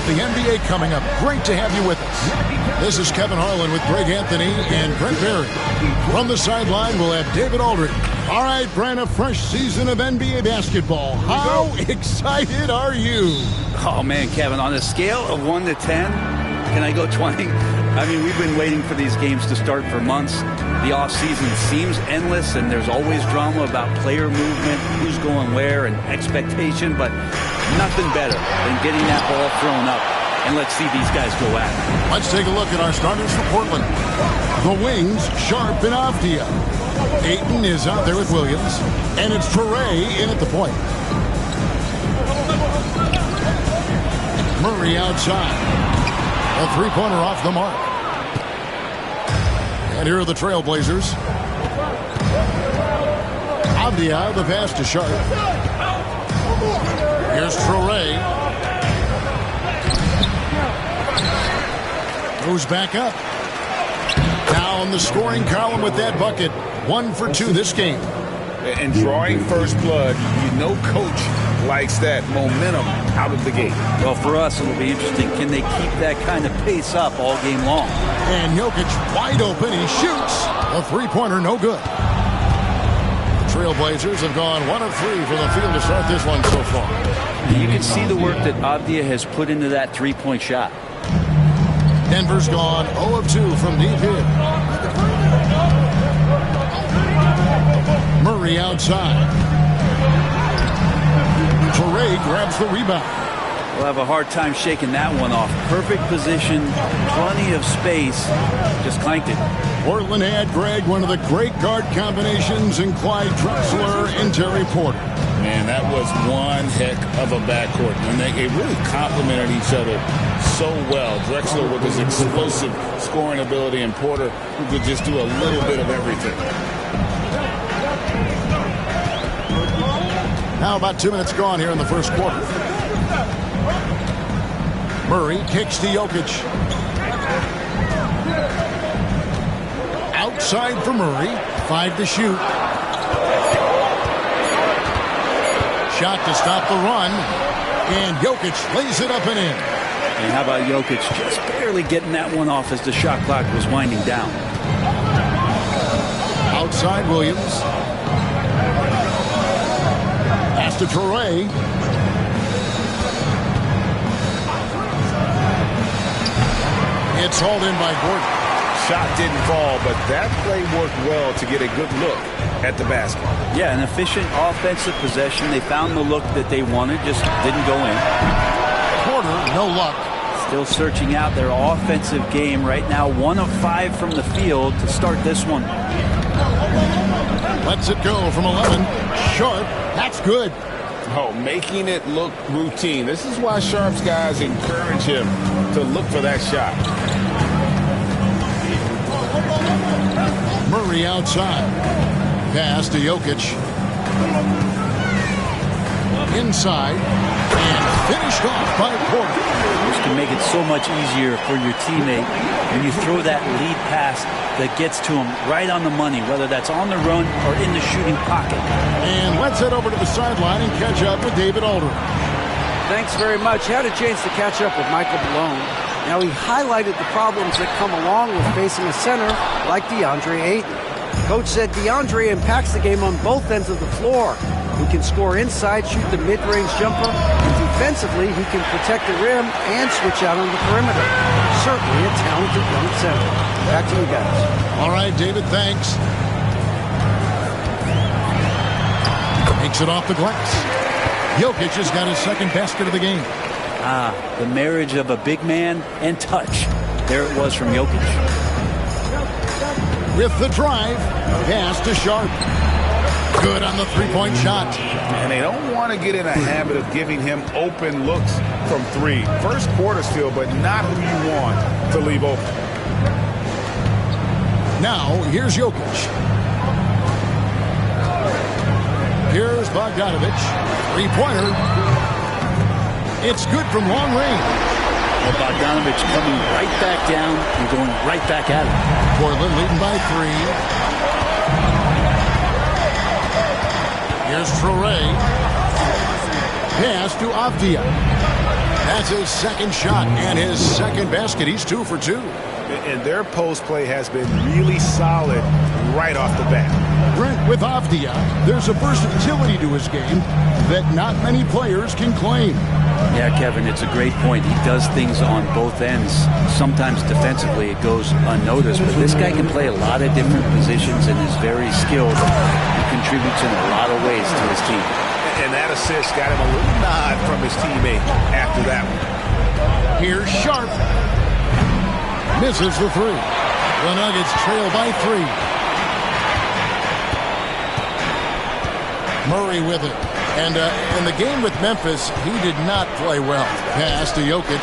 with the NBA coming up. Great to have you with us. This is Kevin Harlan with Greg Anthony and Brent Barry. From the sideline, we'll have David Aldridge. All right, Brent, a fresh season of NBA basketball. How excited are you? Oh, man, Kevin, on a scale of 1 to 10, can I go 20? I mean, we've been waiting for these games to start for months. The offseason seems endless, and there's always drama about player movement, who's going where, and expectation, but nothing better than getting that ball thrown up. And let's see these guys go at it. Let's take a look at our starters for Portland. The wings, Sharp and Avdia. Ayton is out there with Williams, and it's Touré in at the point. Murray outside. A three-pointer off the mark. And here are the Trailblazers. Avdia, the pass to Sharp. Here's Touré. Goes back up. Now in the scoring column with that bucket. 1 for 2 this game. And drawing first blood, you know coach likes that momentum out of the gate. Well, for us, it'll be interesting. Can they keep that kind of pace up all game long? And Jokic wide open. He shoots. A three-pointer, no good. The Trailblazers have gone 1 of 3 from the field to start this one so far. You can see the work that Avdia has put into that three-point shot. Denver's gone 0 of 2 from deep here. Murray outside. Touré grabs the rebound. We'll have a hard time shaking that one off. Perfect position, plenty of space, just clanked it. Portland had, Greg, one of the great guard combinations in Clyde Drexler and Terry Porter. Man, that was one heck of a backcourt. And they really complemented each other so well. Drexler with his explosive scoring ability and Porter who could just do a little bit of everything. Now about 2 minutes gone here in the first quarter. Murray kicks to Jokic. Outside for Murray. 5 to shoot. Shot to stop the run. And Jokic lays it up and in. And how about Jokic just barely getting that one off as the shot clock was winding down. Outside Williams. Pass to Touré. It's hauled in by Gordon. Shot didn't fall, but that play worked well to get a good look at the basket. Yeah, an efficient offensive possession. They found the look that they wanted, just didn't go in. Porter, no luck. Still searching out their offensive game right now. 1 of 5 from the field to start this one. Lets it go from 11. Sharp, that's good. Oh, making it look routine. This is why Sharp's guys encourage him to look for that shot. Murray outside. Pass to Jokic. Inside. And finished off by Porter. This can make it so much easier for your teammate when you throw that lead pass that gets to him right on the money, whether that's on the run or in the shooting pocket. And let's head over to the sideline and catch up with David Aldridge. Thanks very much. Had a chance to catch up with Michael Malone. Now, he highlighted the problems that come along with facing a center like DeAndre Ayton. Coach said DeAndre impacts the game on both ends of the floor. He can score inside, shoot the mid-range jumper, and defensively, he can protect the rim and switch out on the perimeter. Certainly a talented young center. Back to you guys. All right, David, thanks. Takes it off the glass. Jokic has got his second basket of the game. The marriage of a big man and touch. There it was from Jokic. With the drive, pass to Sharp. Good on the three-point shot. And they don't want to get in a habit of giving him open looks from 3. First quarter still, but not who you want to leave open. Now, here's Jokic. Here's Bogdanovic. Three-pointer. It's good from long range. Well, Bogdanovic coming right back down and going right back at it. Portland leading by 3. Here's Touré. Pass to Avdia. That's his second shot and his second basket. He's 2 for 2. And their post play has been really solid right off the bat. Brent, with Avdia, there's a versatility to his game that not many players can claim. Yeah, Kevin, it's a great point. He does things on both ends. Sometimes defensively it goes unnoticed, but this guy can play a lot of different positions and is very skilled. He contributes in a lot of ways to his team. And that assist got him a little nod from his teammate after that one. Here's Sharp. Misses the 3. The Nuggets trail by 3. Murray with it. And in the game with Memphis, he did not play well. Pass to Jokic.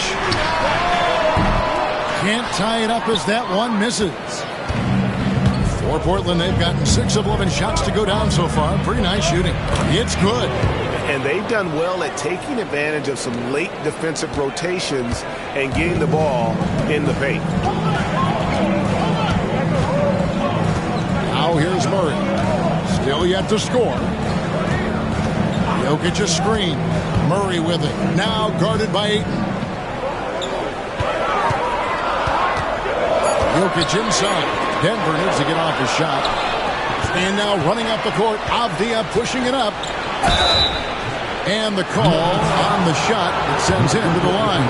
Can't tie it up as that one misses. For Portland, they've gotten 6 of 11 shots to go down so far. Pretty nice shooting. It's good. And they've done well at taking advantage of some late defensive rotations and getting the ball in the paint. Now here's Murray. Still yet to score. Jokic a screen. Murray with it. Now guarded by Ayton. Jokic inside. Denver needs to get off his shot. And now running up the court. Avdia pushing it up. And the call on the shot. It sends him to the line.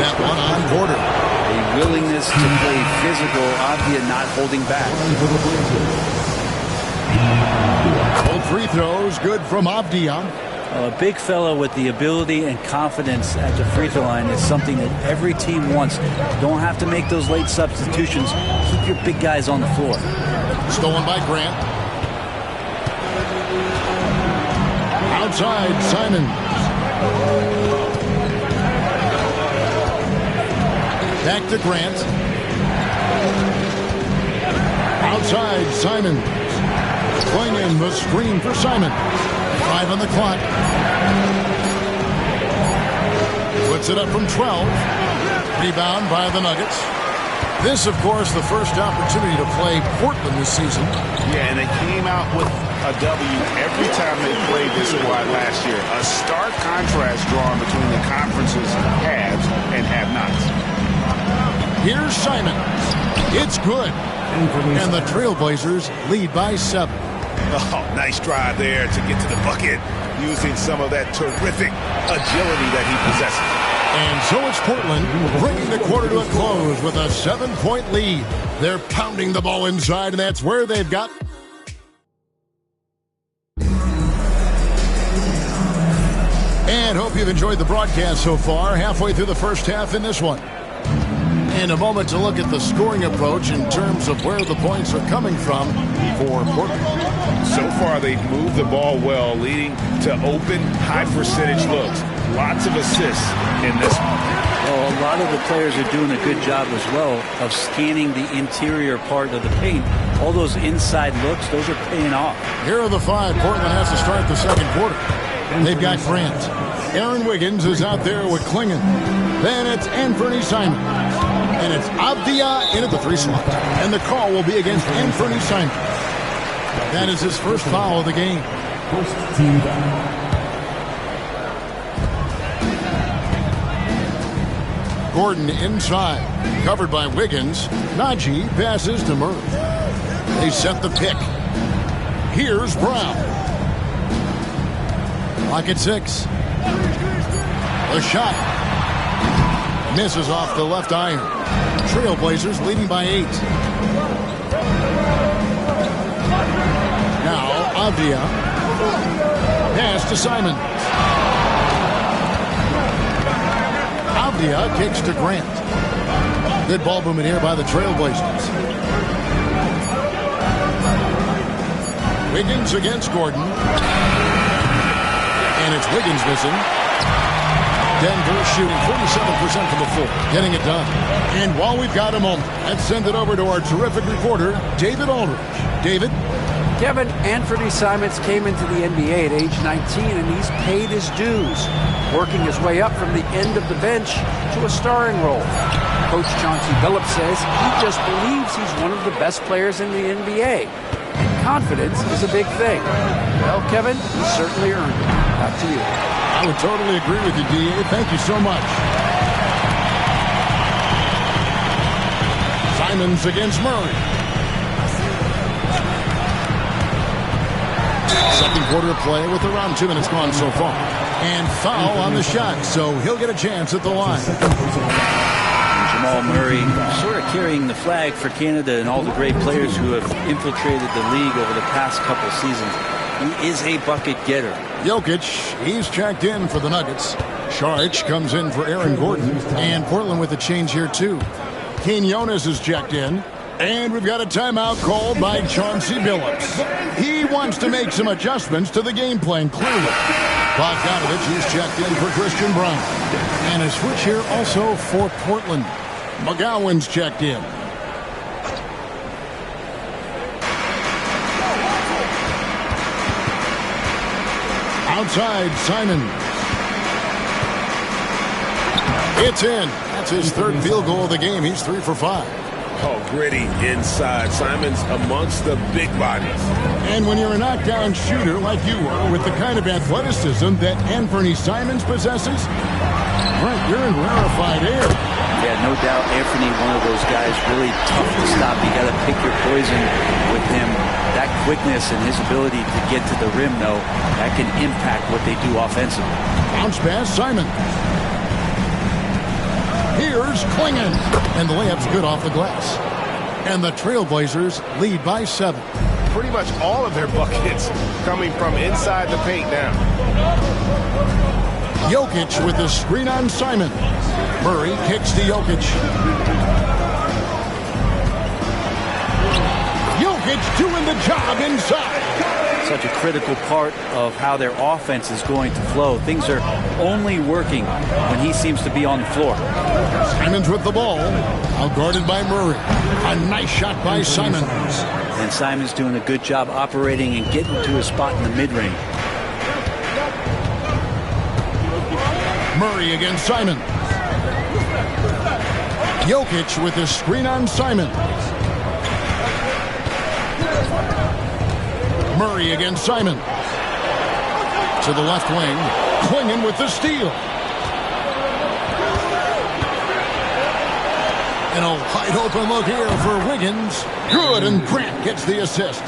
That one on Porter. A willingness to play physical. Avdia not holding back. Both free throws good from Avdia. A big fellow with the ability and confidence at the free throw line is something that every team wants. Don't have to make those late substitutions. Keep your big guys on the floor. Stolen by Grant. Outside, Simons. Back to Grant. Outside, Simons. Swinging the screen for Simon. 5 on the clock. Puts it up from 12. Rebound by the Nuggets. This, of course, the first opportunity to play Portland this season. Yeah, and they came out with a W every time they played this squad last year. A stark contrast drawn between the conference's haves and have-nots. Here's Simon. It's good. And the Trailblazers lead by 7. Oh, nice drive there to get to the bucket, using some of that terrific agility that he possesses. And so it's Portland bringing the quarter to a close with a 7-point lead. They're pounding the ball inside, and that's where they've got. And hope you've enjoyed the broadcast so far. Halfway through the first half in this one. And a moment to look at the scoring approach in terms of where the points are coming from for Portland. So far, they've moved the ball well, leading to open, high-percentage looks. Lots of assists in this one. Well, a lot of the players are doing a good job as well of scanning the interior part of the paint. All those inside looks, those are paying off. Here are the 5 Portland has to start the second quarter. They've got Grant. Aaron Wiggins is out there with Klingon. Then it's Anthony Simons. And it's Avdia in at the 3 slot. And the call will be against Anthony Simons. That is his first foul of the game. First team foul. Gordon inside. Covered by Wiggins. Najee passes to Murray. They set the pick. Here's Brown. Clock at 6. The shot. Misses off the left iron. Trailblazers leading by 8. Now Avdia. Pass to Simons. Avdia kicks to Grant. Good ball movement here by the Trailblazers. Wiggins against Gordon. And it's Wiggins missing. Denver shooting 47% from the floor, getting it done. And while we've got a moment, let's send it over to our terrific reporter, David Aldridge. David? Kevin, Anthony Simons came into the NBA at age 19, and he's paid his dues, working his way up from the end of the bench to a starring role. Coach Chauncey Billups says he just believes he's one of the best players in the NBA. And confidence is a big thing. Well, Kevin, he certainly earned it. Back to you. I would totally agree with you, D.A. Thank you so much. Simons against Murray. Second quarter of play with around 2 minutes gone so far. And foul on the shot, so he'll get a chance at the line. Jamal Murray sort of carrying the flag for Canada and all the great players who have infiltrated the league over the past couple seasons. He is a bucket getter. Jokic, he's checked in for the Nuggets. Saric comes in for Aaron Gordon. And Portland with a change here, too. Quinones is checked in. And we've got a timeout called by Chauncey Billups. He wants to make some adjustments to the game plan, clearly. Bogdanovich is checked in for Christian Brown. And a switch here also for Portland. McGowan's checked in. Outside, Simon. It's in. That's his third field goal of the game. He's 3 for 5. Oh, gritty inside. Simons amongst the big bodies. And when you're a knockdown shooter like you were, with the kind of athleticism that Anthony Simons possesses, right, you're in rarefied air. Yeah, no doubt Anthony, one of those guys really tough to stop. You got to pick your poison with him. That quickness and his ability to get to the rim, though, that can impact what they do offensively. Bounce pass, Simon. Here's Klingon. And the layup's good off the glass. And the Trailblazers lead by 7. Pretty much all of their buckets coming from inside the paint now. Jokic with the screen on Simon. Murray kicks to Jokic. Jokic doing the job inside. Such a critical part of how their offense is going to flow. Things are only working when he seems to be on the floor. Simons with the ball. Out guarded by Murray. A nice shot by Simons. And Simons doing a good job operating and getting to a spot in the mid-range. Murray against Simons. Jokic with the screen on Simons. Murray against Simon. To the left wing. Klingon with the steal. And a wide open look here for Wiggins. Good, and Grant gets the assist.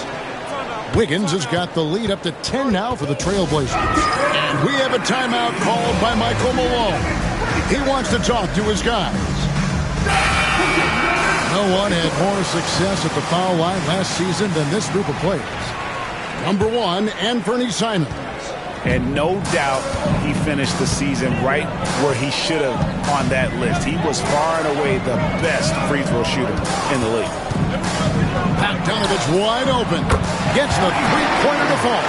Wiggins has got the lead up to 10 now for the Trailblazers. And we have a timeout called by Michael Malone. He wants to talk to his guys. No one had more success at the foul line last season than this group of players. Number 1, Anthony Simons. And no doubt he finished the season right where he should have on that list. He was far and away the best free throw shooter in the league. Bogdanovich wide open. Gets the three-pointer to fall.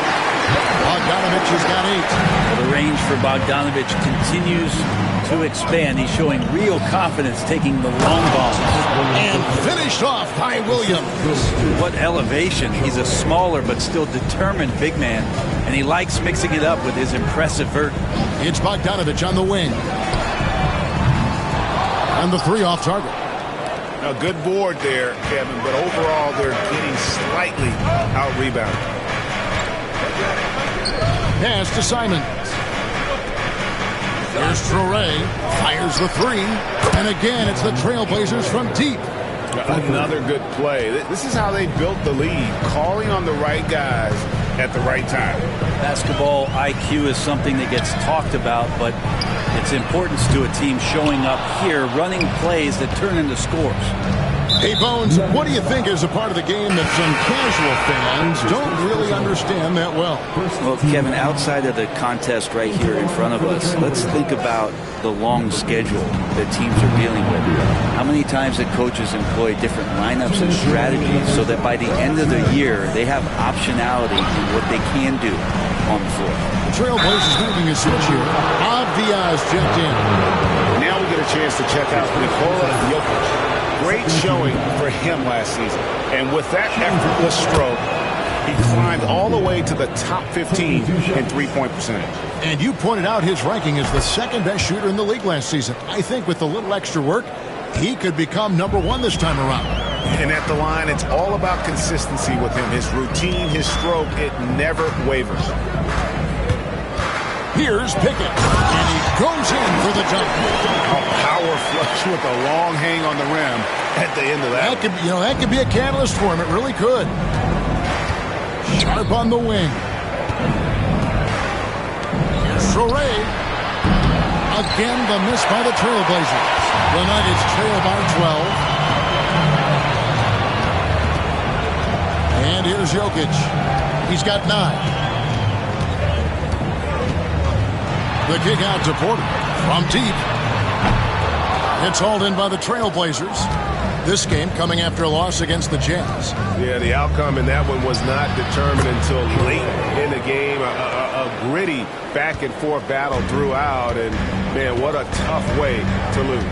Bogdanovich has got 8. Well, the range for Bogdanovich continues to expand. He's showing real confidence taking the long balls. And finished off by Williams. What elevation. He's a smaller but still determined big man, and he likes mixing it up with his impressive vert. It's Bogdanovich on the wing. And the 3 off target. A good board there, Kevin, but overall they're getting slightly out-rebounded. Pass to Simons. Here's Traoré. Fires the 3. And again, it's the Trailblazers from deep. Another good play. This is how they built the lead, calling on the right guys at the right time. Basketball IQ is something that gets talked about, but its importance to a team showing up here, running plays that turn into scores. Hey, Bones, what do you think is a part of the game that some casual fans don't really understand that well? Well, Kevin, outside of the contest right here in front of us, let's think about the long schedule that teams are dealing with. How many times that coaches employ different lineups and strategies so that by the end of the year, they have optionality in what they can do on the floor. The Trailblazers moving a switch here. Abdiaz checked in. Now we get a chance to check out Nikola Jokic. Great showing for him last season. And with that effortless stroke, he climbed all the way to the top 15 in three-point percentage. And you pointed out his ranking as the second best shooter in the league last season. I think with a little extra work, he could become number 1 this time around. And at the line, it's all about consistency with him. His routine, his stroke, it never wavers. Here's Pickett, and he goes in for the dunk. A power flush with a long hang on the rim at the end of that. That could be a catalyst for him. It really could. Sharp on the wing. Here's Soray. Again, the miss by the Trailblazers. The Nuggets trail by 12. And here's Jokic. He's got 9. The kick out to Porter from deep. It's hauled in by the Trailblazers. This game coming after a loss against the Jazz. Yeah, the outcome in that one was not determined until late in the game. A gritty back-and-forth battle throughout, and, man, what a tough way to lose.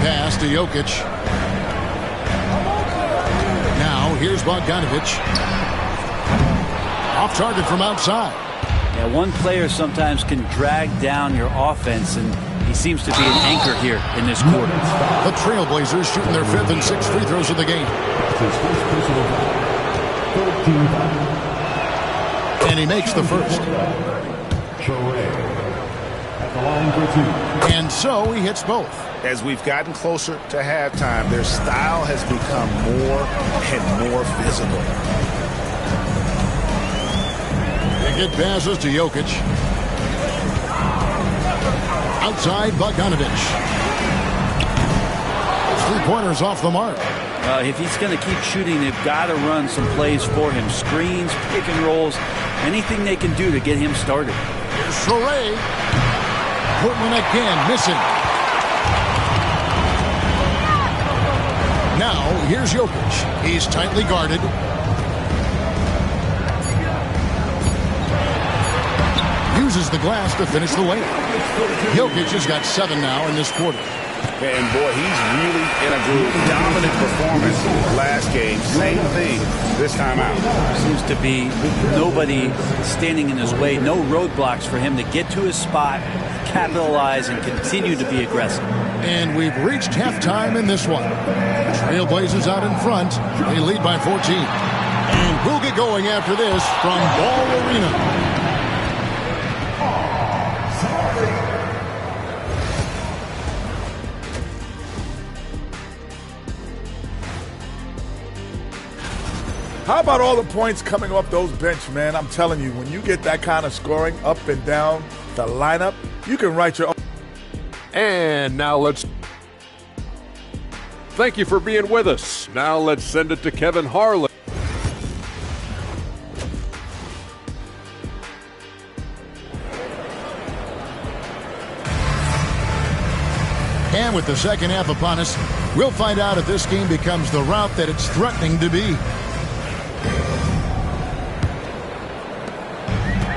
Pass to Jokic. Now, here's Bogdanovic. Off target from outside. Yeah, one player sometimes can drag down your offense, and he seems to be an anchor here in this quarter. The Trailblazers shooting their 5th and 6th free throws of the game. And he makes the first. And so he hits both. As we've gotten closer to halftime, their style has become more and more visible. It passes to Jokic. Outside, Bogdanovic. 3-pointers off the mark. If he's going to keep shooting, they've got to run some plays for him. Screens, pick and rolls, anything they can do to get him started. Here's Soray. Portland again, missing. Now, here's Jokic. He's tightly guarded. Uses the glass to finish the layup. Jokic has got 7 now in this quarter. And, boy, he's really in a groove. Dominant performance last game. Same thing this time out. Seems to be nobody standing in his way. No roadblocks for him to get to his spot, capitalize, and continue to be aggressive. And we've reached halftime in this one. Trailblazers out in front. They lead by 14. And we'll get going after this from Ball Arena. How about all the points coming off those bench, man? I'm telling you, when you get that kind of scoring up and down the lineup, you can write your own. And now let's... Thank you for being with us. Now let's send it to Kevin Harlan. And with the second half upon us, we'll find out if this game becomes the route that it's threatening to be.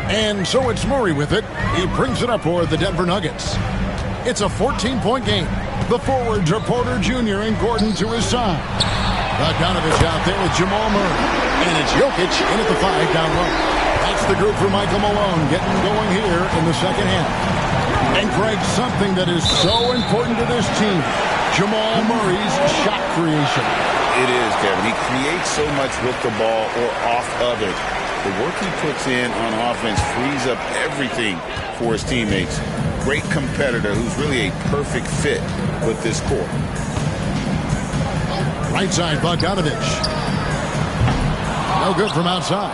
And so it's Murray with it. He brings it up for the Denver Nuggets. It's a 14-point game. The forwards are Porter Jr. and Gordon to his side. Bogdanovic out there with Jamal Murray. And it's Jokic in at the 5 down low. That's the group for Michael Malone getting going here in the second half. And Greg, something that is so important to this team, Jamal Murray's shot creation. It is, Kevin. He creates so much with the ball or off of it. The work he puts in on offense frees up everything for his teammates. Great competitor who's really a perfect fit with this core. Right side, Bogdanovic. No good from outside.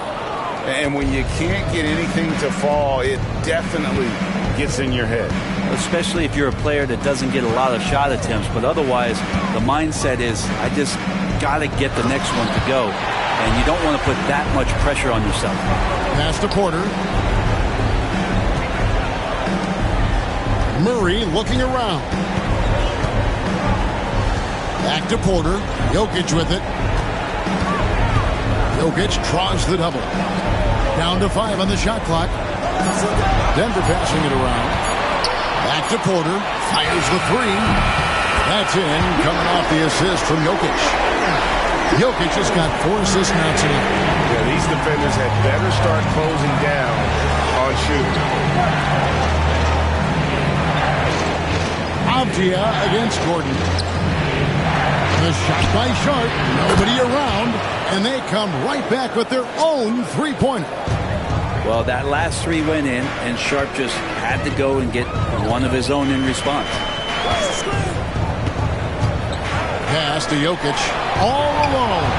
And when you can't get anything to fall, it definitely gets in your head. Especially if you're a player that doesn't get a lot of shot attempts, but otherwise the mindset is, I just got to get the next one to go. And you don't want to put that much pressure on yourself. Pass to Porter. Murray looking around. Back to Porter. Jokic with it. Jokic draws the double. Down to 5 on the shot clock. Denver passing it around. Back to Porter. Fires the 3. That's in. Coming off the assist from Jokic. Jokic has got 4 assists now tonight. Yeah, these defenders had better start closing down on shooting. Avdia against Gordon. The shot by Sharp. Nobody around. And they come right back with their own 3-pointer. Well, that last 3 went in, and Sharp just had to go and get one of his own in response. Pass to Jokic, all alone.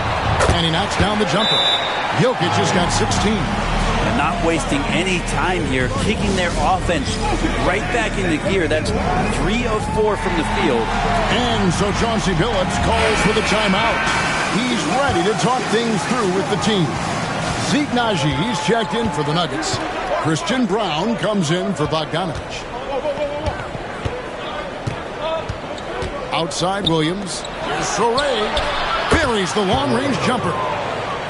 And he knocks down the jumper. Jokic has got 16. And not wasting any time here, kicking their offense right back into gear. That's 3 of 4 from the field. And so Chauncey Billups calls for the timeout. He's ready to talk things through with the team. Zeke Naji, he's checked in for the Nuggets. Christian Brown comes in for Bogdanovich. Outside Williams. Here's Soray. Buries the long-range jumper.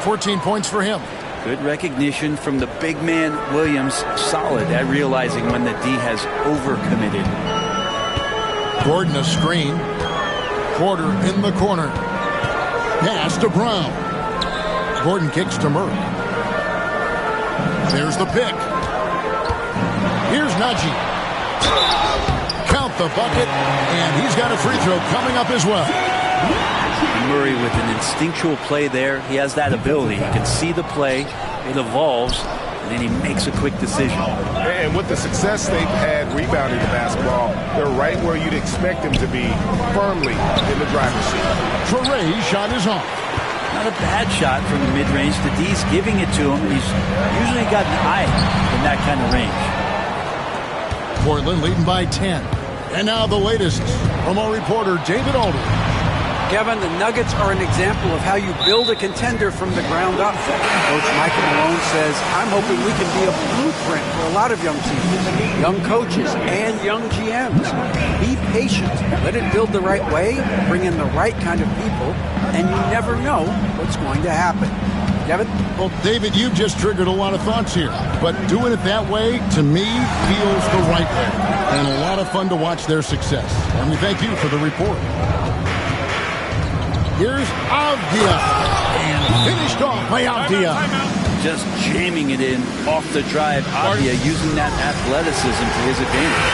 14 points for him. Good recognition from the big man Williams. Solid at realizing when the D has overcommitted. Gordon a screen. Porter in the corner. Pass to Brown. Gordon kicks to Murray. There's the pick. Here's Naji. Count the bucket, and he's got a free throw coming up as well. Murray with an instinctual play there. He has that ability. He can see the play, it evolves, and then he makes a quick decision. And with the success they've had rebounding the basketball, they're right where you'd expect them to be, firmly in the driver's seat. Traoré shot is off. Not a bad shot from the mid-range. The D's giving it to him. He's usually got an eye in that kind of range. Portland leading by 10. And now the latest from our reporter, David Aldridge. Kevin, the Nuggets are an example of how you build a contender from the ground up. Coach Michael Malone says, I'm hoping we can be a blueprint for a lot of young teams, young coaches, and young GMs. Be patient. Let it build the right way, bring in the right kind of people, and you never know what's going to happen. Kevin? Well, David, you've just triggered a lot of thoughts here. But doing it that way, to me, feels the right way. And a lot of fun to watch their success. And we thank you for the report. Here's Avdia. And finished off by Avdia. Just jamming it in off the drive. Avdia using that athleticism to his advantage.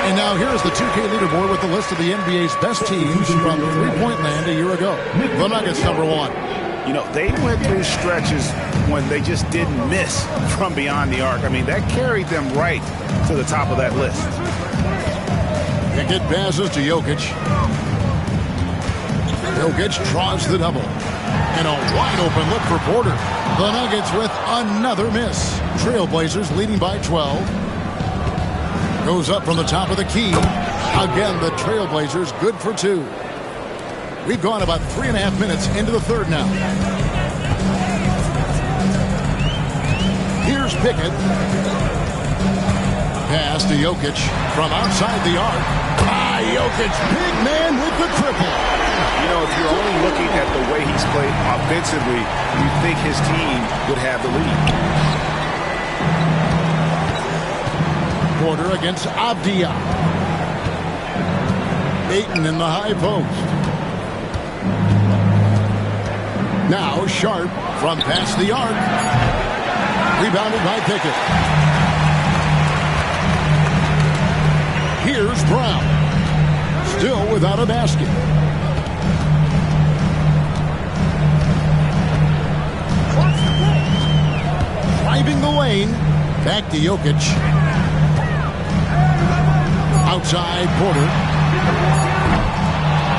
And now here's the 2K leaderboard with the list of the NBA's best teams from three-point land a year ago. The Nuggets, number 1. You know, they went through stretches when they just didn't miss from beyond the arc. I mean, that carried them right to the top of that list. Pickett passes to Jokic. Jokic draws the double. And a wide-open look for Porter. The Nuggets with another miss. Trailblazers leading by 12. Goes up from the top of the key. Again, the Trailblazers good for 2. We've gone about 3.5 minutes into the third now. Here's Pickett. Pass to Jokic from outside the arc. Jokic, big man with the triple. You know, if you're only looking at the way he's played offensively, you'd think his team would have the lead. Porter against Avdia. Ayton in the high post. Now Sharp from past the arc. Rebounded by Pickett. Here's Brown. Still without a basket. Driving the lane. Back to Jokic. Outside Porter.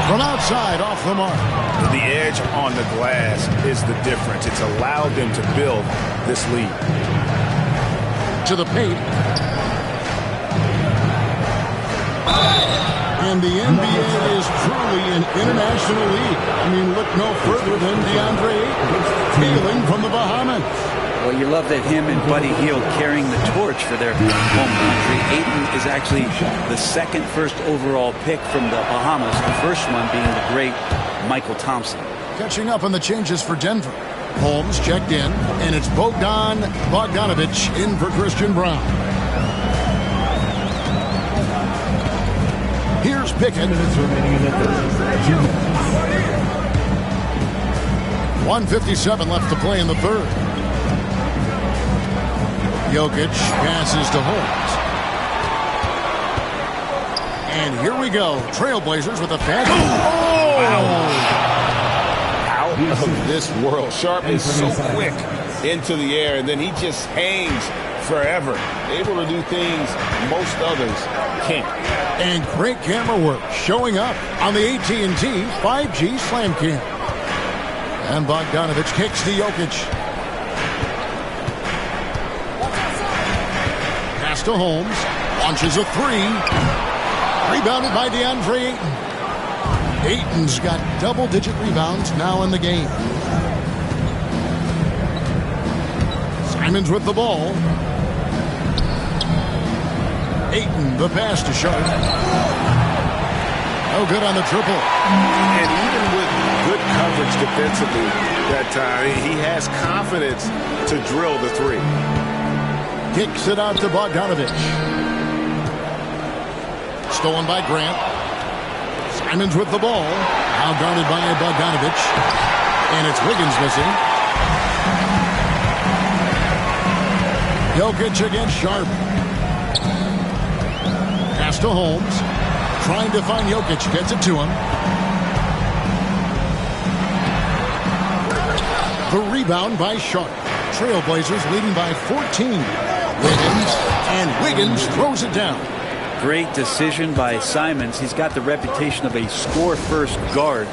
From outside, off the mark. The edge on the glass is the difference. It's allowed them to build this lead. To the paint. And the NBA is truly an international league. I mean, look no further than DeAndre Ayton, hailing from the Bahamas. Well, you love that him and Buddy Hield carrying the torch for their home country. Ayton is actually the second first overall pick from the Bahamas, the first one being the great Michael Thompson. Catching up on the changes for Denver. Holmes checked in, and it's Bogdanovich in for Christian Brown. Here's Pickett. 1:57 left to play in the third. Jokic passes to Holmes. And here we go. Trailblazers with a fast. Out of this world. Sharp is so quick. into the air, and then he just hangs forever, able to do things most others can't. And great camera work showing up on the AT&T 5G Slam Cam. And Bogdanovich kicks to Jokic. Pass to Holmes. Launches a three. Rebounded by DeAndre Ayton. Ayton's got double-digit rebounds now in the game. Simons with the ball. Ayton, the pass to Sharp. No good on the triple. And even with good coverage defensively that time, he has confidence to drill the three. Kicks it out to Bogdanovich. Stolen by Grant. Simons with the ball. Now guarded by Bogdanovich. And it's Wiggins missing. Jokic against Sharp. Pass to Holmes. Trying to find Jokic. Gets it to him. The rebound by Sharp. Trailblazers leading by 14. Wiggins. And Wiggins throws it down. Great decision by Simons. He's got the reputation of a score-first guard.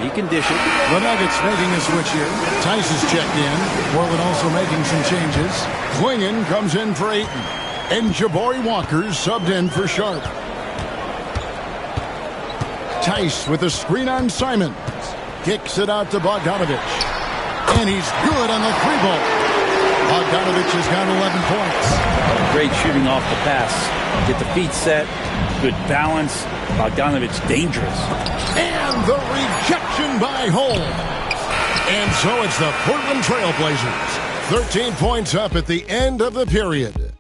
He can dish it. The Nuggets making a switch here. Tice is checked in. Portland also making some changes. Klingon comes in for Ayton. And Jabari Walker subbed in for Sharp. Tice with a screen on Simons. Kicks it out to Bogdanovich. And he's good on the three ball. Bogdanovich has got 11 points. Great shooting off the pass. Get the feet set. Good balance. Bogdanovich dangerous. And the rejection by Holmes. And so it's the Portland Trailblazers. 13 points up at the end of the period.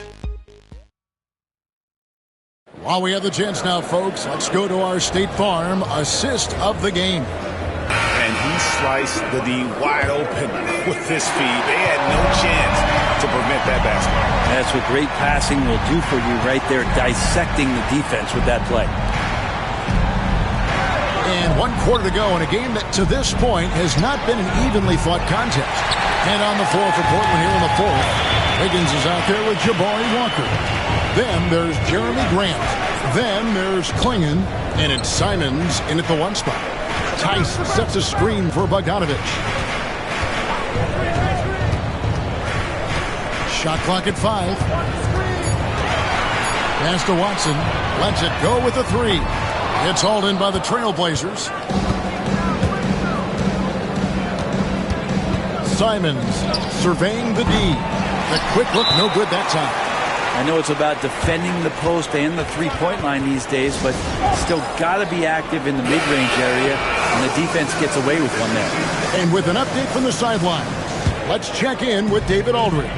While we have the chance now, folks, let's go to our State Farm assist of the game. And he sliced the D wide open with his speed. They had no chance to prevent that basket. That's what great passing will do for you right there, dissecting the defense with that play. And 1 quarter to go in a game that to this point has not been an evenly fought contest. And on the floor for Portland here in the fourth. Wiggins is out there with Jabari Walker. Then there's Jeremy Grant. Then there's Klingon. And it's Simons in at the one spot. Tice sets a screen for Bogdanovich. Shot clock at 5. Pass to Watson. Lets it go with a three. It's hauled in by the Trailblazers. Simons surveying the D. The quick look, no good that time. I know it's about defending the post and the three-point line these days, but still got to be active in the mid-range area, and the defense gets away with one there. And with an update from the sideline, let's check in with David Aldridge.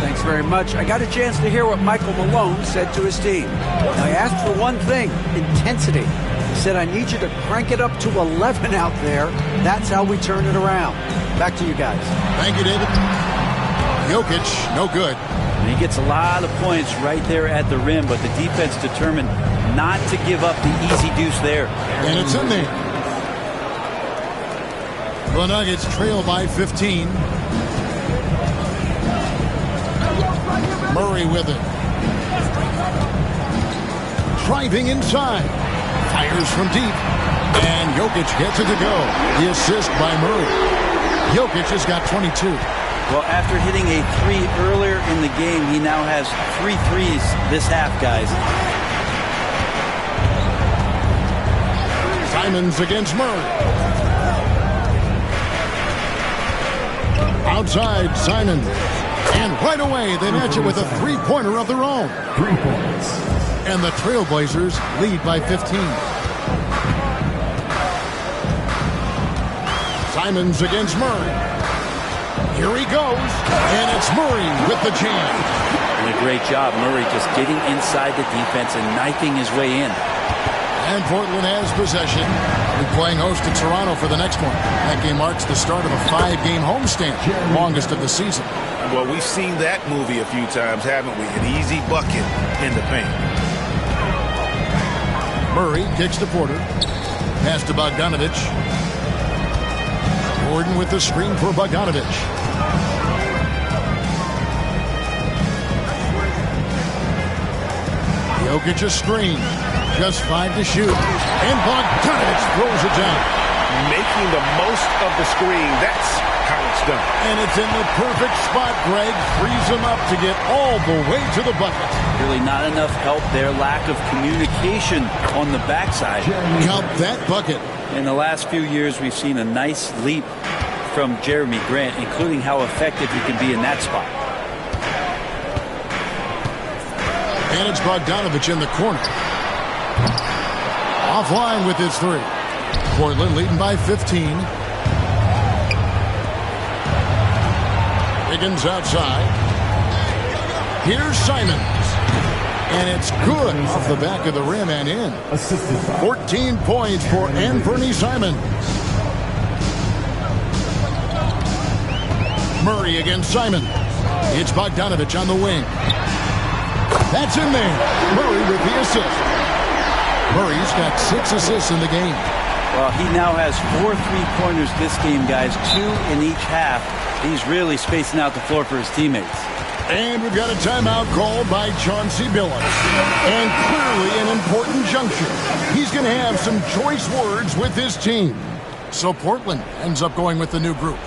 Thanks very much. I got a chance to hear what Michael Malone said to his team. I asked for one thing, intensity. He said, I need you to crank it up to 11 out there. That's how we turn it around. Back to you guys. Thank you, David. Jokic, no good. And he gets a lot of points right there at the rim, but the defense determined not to give up the easy deuce there. And it's in there. The Nuggets trail by 15. Murray with it. Driving inside. Fires from deep. And Jokic gets it to go. The assist by Murray. Jokic has got 22. Well, after hitting a three earlier in the game, he now has 3 threes this half, guys. Simons against Murray. Outside, Simons. And right away, they match it with a three-pointer of their own. 3 points. And the Trailblazers lead by 15. Simons against Murray. Here he goes, and it's Murray with the jam. And a great job, Murray just getting inside the defense and knifing his way in. And Portland has possession. We're playing host to Toronto for the next one. That game marks the start of a 5-game homestand, longest of the season. Well, we've seen that movie a few times, haven't we? An easy bucket in the paint. Murray kicks to Porter. Pass to Bogdanovich. Gordon with the screen for Bogdanovich. Jokic a screen. Just 5 to shoot. And Bogdanovich throws it down. Making the most of the screen. That's how it's done. And it's in the perfect spot, Greg. Frees him up to get all the way to the bucket. Really not enough help there. Lack of communication on the backside. Count that bucket. In the last few years, we've seen a nice leap from Jeremy Grant, including how effective he can be in that spot. And it's Bogdanovich in the corner. Offline with his 3. Portland leading by 15. Higgins outside. Here's Simons. And it's good off the back of the rim and in. 14 points for Anthony Simons. Murray against Simons. It's Bogdanovich on the wing. That's in there. Murray with the assist. Murray's got 6 assists in the game. Well, he now has 4 3-pointers this game, guys. 2 in each half. He's really spacing out the floor for his teammates. And we've got a timeout called by Chauncey Billups. And clearly an important juncture. He's going to have some choice words with his team. So Portland ends up going with the new group.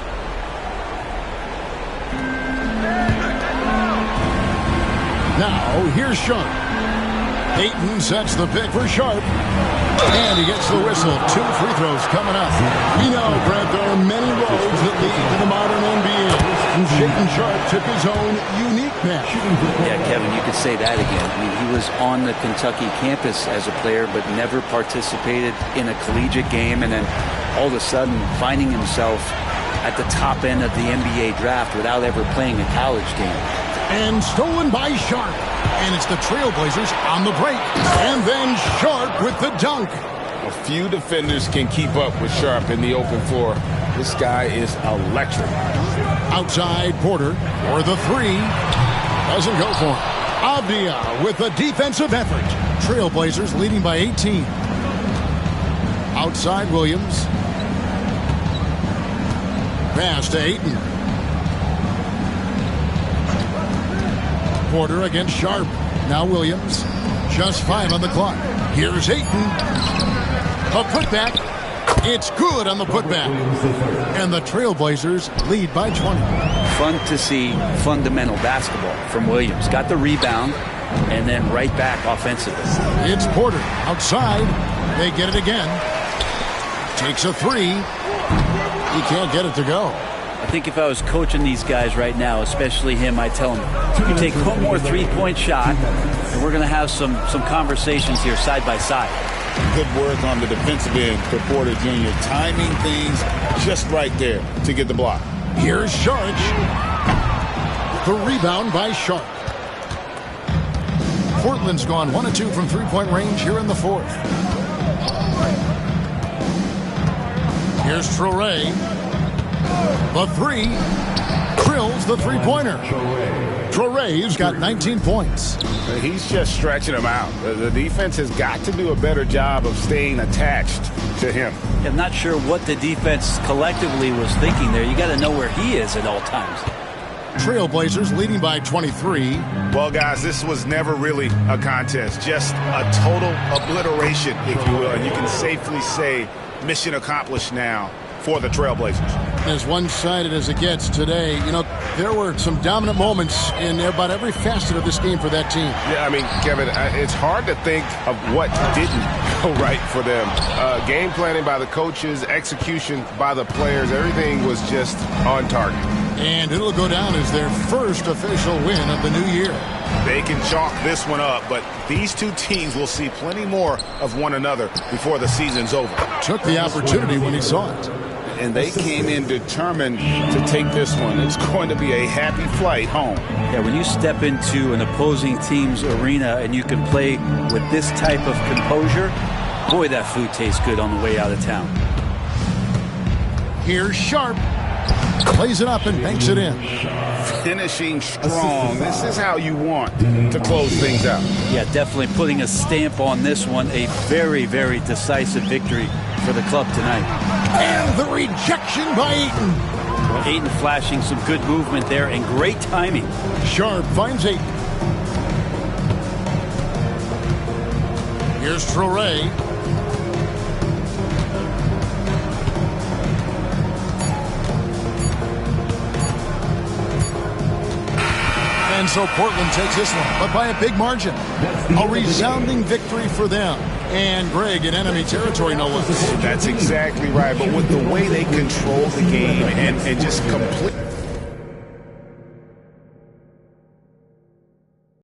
Now, here's Sharp. Ayton sets the pick for Sharp. And he gets the whistle. 2 free throws coming up. We know, Brent, there are many roads that lead to the modern NBA. And Shaedon Sharp took his own unique path. Yeah, Kevin, you could say that again. I mean, he was on the Kentucky campus as a player, but never participated in a collegiate game. And then all of a sudden finding himself at the top end of the NBA draft without ever playing a college game. And stolen by Sharp. And it's the Trailblazers on the break. And then Sharp with the dunk. A few defenders can keep up with Sharp in the open floor. This guy is electric. Outside Porter for the 3. Doesn't go for it. Avdia with the defensive effort. Trailblazers leading by 18. Outside Williams. Pass to Ayton. Porter against Sharp. Now Williams. Just 5 on the clock. Here's Ayton. A putback. It's good on the putback. And the Trailblazers lead by 20. Fun to see fundamental basketball from Williams. Got the rebound and then right back offensively. It's Porter outside. They get it again. Takes a 3. He can't get it to go. I think if I was coaching these guys right now, especially him, I'd tell him, you take one more 3-point shot, and we're going to have some conversations here side by side. Good work on the defensive end for Porter Jr. Timing things just right there to get the block. Here's Sharp. The rebound by Sharp. Portland's gone 1 of 2 from 3-point range here in the 4th. Here's Traore. The 3 drills the 3-pointer. Traore's got 19 points. He's just stretching him out. The defense has got to do a better job of staying attached to him. I'm not sure what the defense collectively was thinking there. You got to know where he is at all times. Trailblazers leading by 23. Well, guys, this was never really a contest. Just a total obliteration, if you will. And you can safely say mission accomplished now for the Trailblazers. As one-sided as it gets today, you know, there were some dominant moments in about every facet of this game for that team. Yeah, I mean, Kevin, it's hard to think of what didn't go right for them. Game planning by the coaches, execution by the players, everything was just on target. And it'll go down as their first official win of the new year. They can chalk this one up, but these two teams will see plenty more of one another before the season's over. Took the opportunity when he saw it. And they came in determined to take this one. It's going to be a happy flight home. Yeah, when you step into an opposing team's arena and you can play with this type of composure, boy, that food tastes good on the way out of town. Here's Sharp. Plays it up and banks it in. Finishing strong. This is how you want to close things out. Yeah, definitely putting a stamp on this one. A very, very decisive victory for the club tonight. And the rejection by Ayton. Ayton flashing some good movement there and great timing. Sharp finds Ayton. Here's Traore. And so Portland takes this one, but by a big margin. A resounding victory for them. And Greg in enemy territory, no less. That's exactly right. But with the way they control the game and just complete